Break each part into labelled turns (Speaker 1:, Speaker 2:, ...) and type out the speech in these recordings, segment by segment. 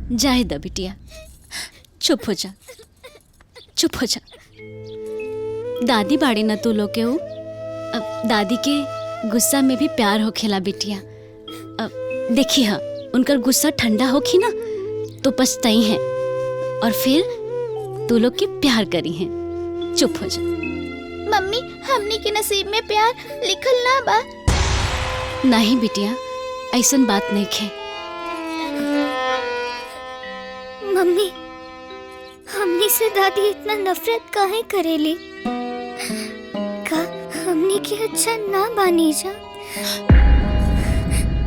Speaker 1: जाए द बिटिया, चुप हो जा, चुप हो जा। दादी बाड़ी न तू लोग के हो, दादी के गुस्सा में भी प्यार हो खेला बिटिया। देखी हाँ, उनका गुस्सा ठंडा होखी ना तो पछताई हैं और फिर तू लोग के प्यार करी हैं। चुप हो जा।
Speaker 2: मम्मी, हमनी के नसीब में प्यार लिखल ना बा।
Speaker 1: नहीं बिटिया, ऐसन बात नहीं खे।
Speaker 2: मम्मी, हमनी से दादी इतना नफरत काहे करेली? का हमनी के अच्छा ना बानी जा?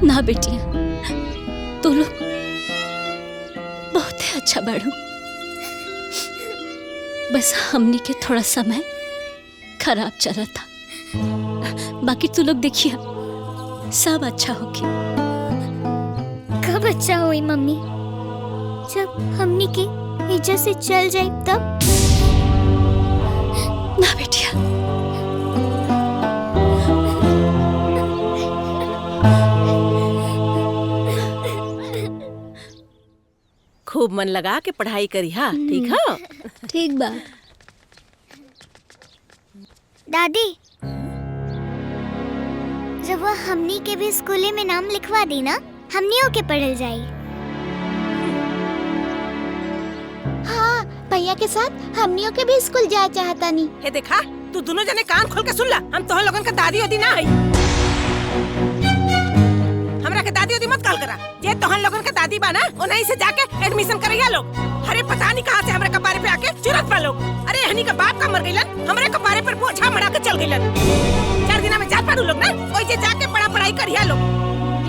Speaker 1: ना बेटिया, तू लोग बहुत ही अच्छा बाड़ू। बस हमनी के थोड़ा समय खराब चला था, बाकी तू लोग देखिए सब अच्छा हो गया।
Speaker 2: कब अच्छा हुई मम्मी? जब हमनी के एजा से चल जाए तब?
Speaker 1: ना बेटिया,
Speaker 3: खूब मन लगा के पढ़ाई करी। हाँ ठीक है,
Speaker 2: ठीक बा। दादी, जब वो हमनी के भी स्कूले में नाम लिखवा दी ना, हमनियों के पढ़ल जाई। हाँ, भैया के साथ हमनियों के भी स्कूल जाए चाहता नहीं।
Speaker 3: हे देखा, तू दोनों जने कान खोल के सुन ला। हम तोहर लोगन का दादी ओदी ना है। हमरा के दादी ओदी मत कॉल करा। जे तोहर लोगन का दादी बा ना, उन्हीं से जाके एडमिशन करैया लोग। अरे पता नहीं कहाँ से हमरे कपारे पे आके चुरत पा लोग। अरे हनी का बाप का मर गइलन, हमरे कपारे पर बोझा मड़ा के चल गइलन। 4 दिन में जात पाड़ू लोग ना, ओई जे जाके पढ़ाई करिया लोग।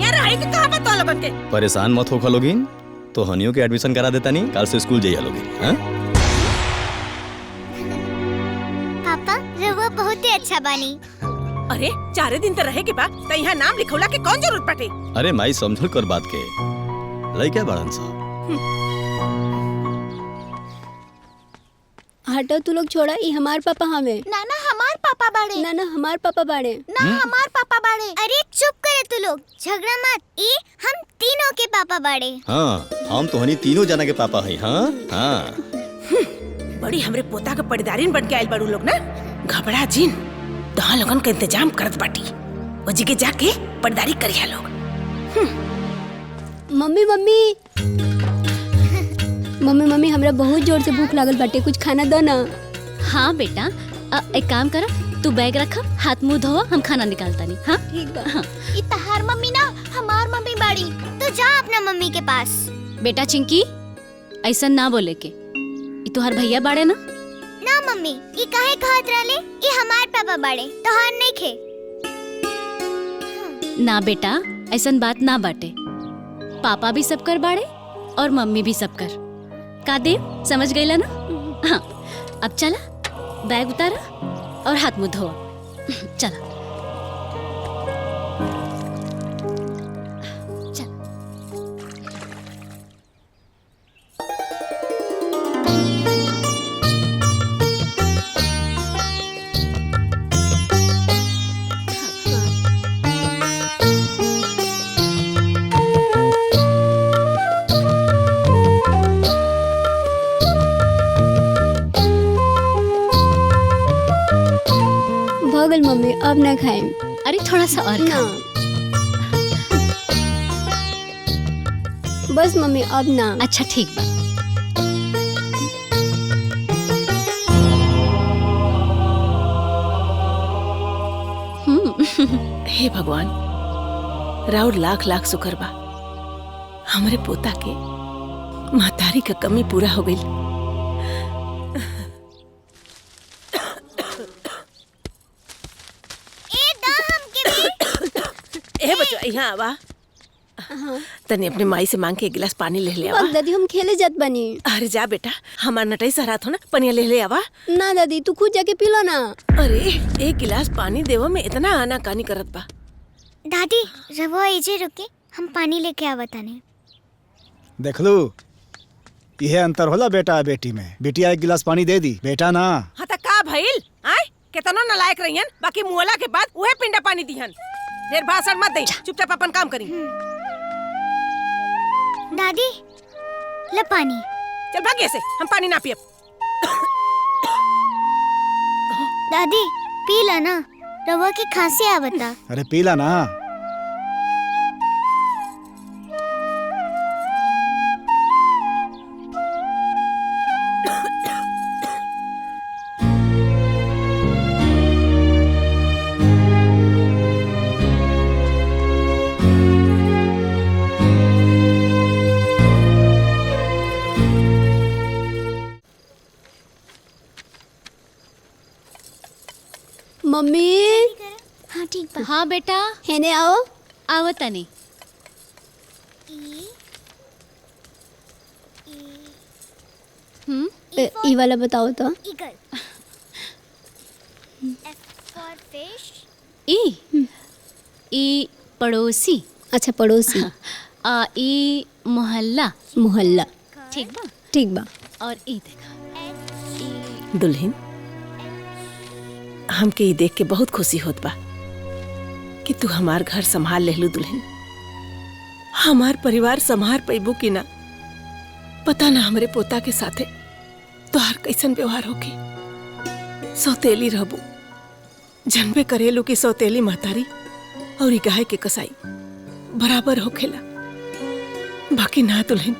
Speaker 3: यार है कि कहाँ बा तो लोगन के?
Speaker 4: परेशान मत हो लोगिन, तो हनियों के एडमिशन करा देता नहीं, कल से स्कूल जाइए लोगिन। हाँ?
Speaker 2: पापा, रवा बहुत ही अच्छा बानी।
Speaker 3: अरे 4 दिन तो रहे के बाद तो यहाँ नाम लिखौला के कौन जरूरत पटे?
Speaker 4: अरे माई समझल कर बात के, लइका बड़न सा।
Speaker 5: हटो तू लोग, छोड़ा। ई हमार पापा हमें।
Speaker 2: नाना हमार पापा बाड़े।
Speaker 5: ना हमार पापा बाड़े।
Speaker 2: ना हमार पापा बाड़े। अरे चुप करे तू लोग, झगड़ा मत। ये हम तीनों के पापा बाड़े।
Speaker 4: हाँ, हम तो हनी तीनों जना के पापा है। हाँ हाँ।
Speaker 3: बड़ी हमरे पोता के पड़दारिन बन के आयल बड़ू लोग ना। घबरा जिन, तोहा लोगन का इंतजाम करत बाटी। ओ जी के जाके पड़दारी करिया लोग।
Speaker 5: मम्मी मम्मी मम्मी मम्मी, हमरा बहुत जोर से भूख लागल बाटे, कुछ खाना दो ना।
Speaker 1: हाँ बेटा, एक काम करा, तू बैग रखा, हाथ मुंह धोवा, हम खाना निकालता नहीं। हाँ
Speaker 5: ठीक बा।
Speaker 1: हाँ।
Speaker 2: ये तहार मम्मी ना हमार मम्मी बाड़ी। तो जा अपना मम्मी के पास।
Speaker 1: बेटा चिंकी, ऐसा ना बोले के, ये तुहार भैया बाड़े ना।
Speaker 2: ना मम्मी, ये काहे कहत रहले? ये हमार पापा बाड़े, तोहार नहीं खे।
Speaker 1: ना बेटा, ऐसा बात ना बाटे। पापा भी सब कर बाड़े और मम्मी भी सब कर। का देव, समझ गईला ना? हाँ, अब चला, बैग उतारा और हाथ मुंह धोआ। चला चल।
Speaker 5: भगल मम्मी, अब ना खाएं।
Speaker 1: अरे थोड़ा सा और
Speaker 5: ना,
Speaker 1: खा।
Speaker 5: बस मम्मी, अब ना।
Speaker 1: अच्छा ठीक बा।
Speaker 3: हे भगवान, राउर लाख लाख शुक्र बा, हमरे पोता के महतारी का कमी पूरा हो गई। ए बच्चों, यहाँ आवा। तने अपने माई से मांग के 1 गिलास पानी ले आवा।
Speaker 5: दादी, हम खेले जात बनी।
Speaker 3: अरे जा बेटा, हमार नटई सहरात हो ना, पनिया ले आवा।
Speaker 5: ना दादी, तू खुद जाके पी लो ना।
Speaker 3: अरे 1 गिलास पानी देवा में इतना आना कानी करत बा।
Speaker 2: दादी, रवा एजे रुके, हम पानी लेके आवताने।
Speaker 6: देख लो, यह अंतर होला बेटा बेटी में। बेटिया 1 गिलास पानी दे दी, बेटा ना।
Speaker 3: हाँ तो का भइल? आय केतनो नालायक रहियन, बाकी मुहला के बाद उहे पिंडा पानी दिहन। देर भाषण मत दे, चुपचाप अपन काम करी।
Speaker 2: दादी, ला पानी।
Speaker 3: चल भाग से, हम पानी ना पियब।
Speaker 2: दादी पी ला ना, रवा की खांसी आवता।
Speaker 6: अरे पीला ना।
Speaker 5: मम्मी
Speaker 2: हाँ ठीक बा।
Speaker 1: हाँ बेटा,
Speaker 5: हेने आओ।
Speaker 1: आवतनी।
Speaker 5: ई वाला बताओ तो।
Speaker 2: ईगल। F for fish।
Speaker 1: ई पड़ोसी।
Speaker 5: अच्छा पड़ोसी।
Speaker 1: ई मोहल्ला।
Speaker 5: मोहल्ला।
Speaker 1: ठीक बा।
Speaker 5: ठीक बा।
Speaker 1: और ई देखा।
Speaker 3: दुल्हन, हमके ये देख के बहुत खुशी होत बा कि तू हमार घर संभाल लेलू। दुल्हन, हमार परिवार संभाल पैबू कि ना पता ना। हमरे पोता के साथे तोहार कैसन व्यवहार होके। सौतेली रहबू, जनबे करेलू कि सौतेली महतारी और गाय के कसाई बराबर होखेला। बाकी ना दुल्हन,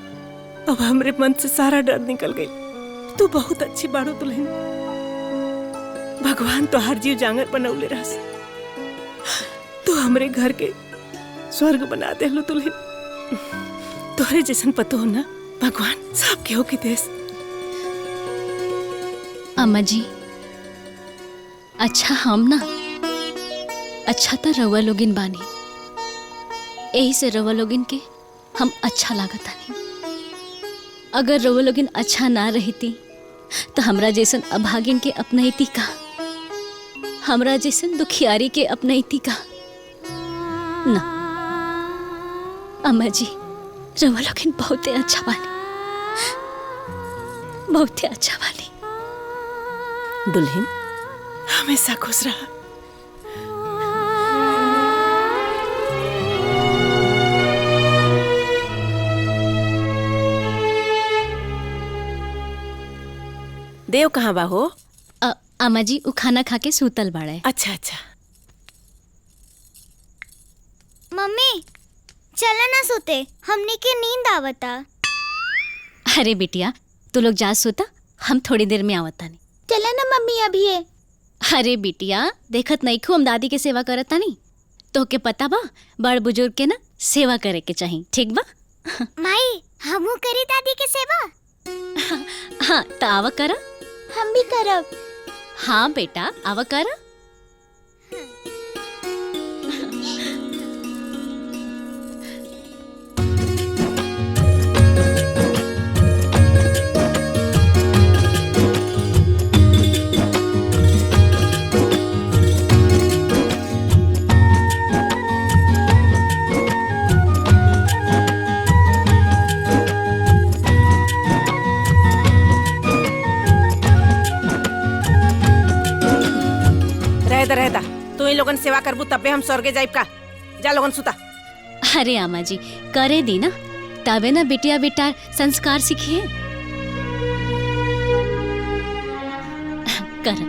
Speaker 3: अब हमरे मन से सारा डर निकल गई। तू बहुत अच्छी बाड़ू दुल्हन। भगवान तो हर जीव जांगर बनौले रहस। तू हमरे घर के स्वर्ग बना दे लो दुल्हन। तोहरे जैसन पतो हो ना, भगवान सबके हो के देश।
Speaker 1: अम्मा जी, अच्छा हम ना, अच्छा तो रवा लोगिन बानी, यही से रवा लोगिन के हम अच्छा लागत नहीं। अगर रवा लोगिन अच्छा ना रहती तो हमरा जैसन अभागिन के अपनैती का, हमरा जैसन दुखियारी के अपनैती का ना। अम्मा जी, रवा लोगिन बहुते अच्छा बानी, बहुते अच्छा बानी।
Speaker 3: दुल्हन, हमेशा खुश रहा। देव कहाँ बा हो?
Speaker 1: अम्मा जी उ खाना खा के सूतल बाड़े।
Speaker 3: अच्छा अच्छा।
Speaker 2: मम्मी चला ना सोते, हमने के नींद आवता।
Speaker 1: अरे बिटिया, तू लोग जा सोता, हम थोड़ी देर में आवता नहीं।
Speaker 2: चला ना मम्मी अभी है।
Speaker 1: अरे बिटिया, देखत नहीं खू हम दादी के सेवा करता नहीं, तो के पता बा बड़ बुजुर्ग के ना सेवा करे के चाहिए, ठीक बा?
Speaker 2: माई हमू करी दादी के सेवा।
Speaker 1: हाँ तो आवा करा।
Speaker 2: हम भी करब।
Speaker 1: हाँ बेटा आवा करा।
Speaker 3: रहता तू ही लोगन सेवा करबू तबे हम स्वर्गे जाइब का। जा लोगन सुता।
Speaker 1: अरे अम्मा जी करे दी ना, तबे ना बिटिया बेटा संस्कार सीखिए। कर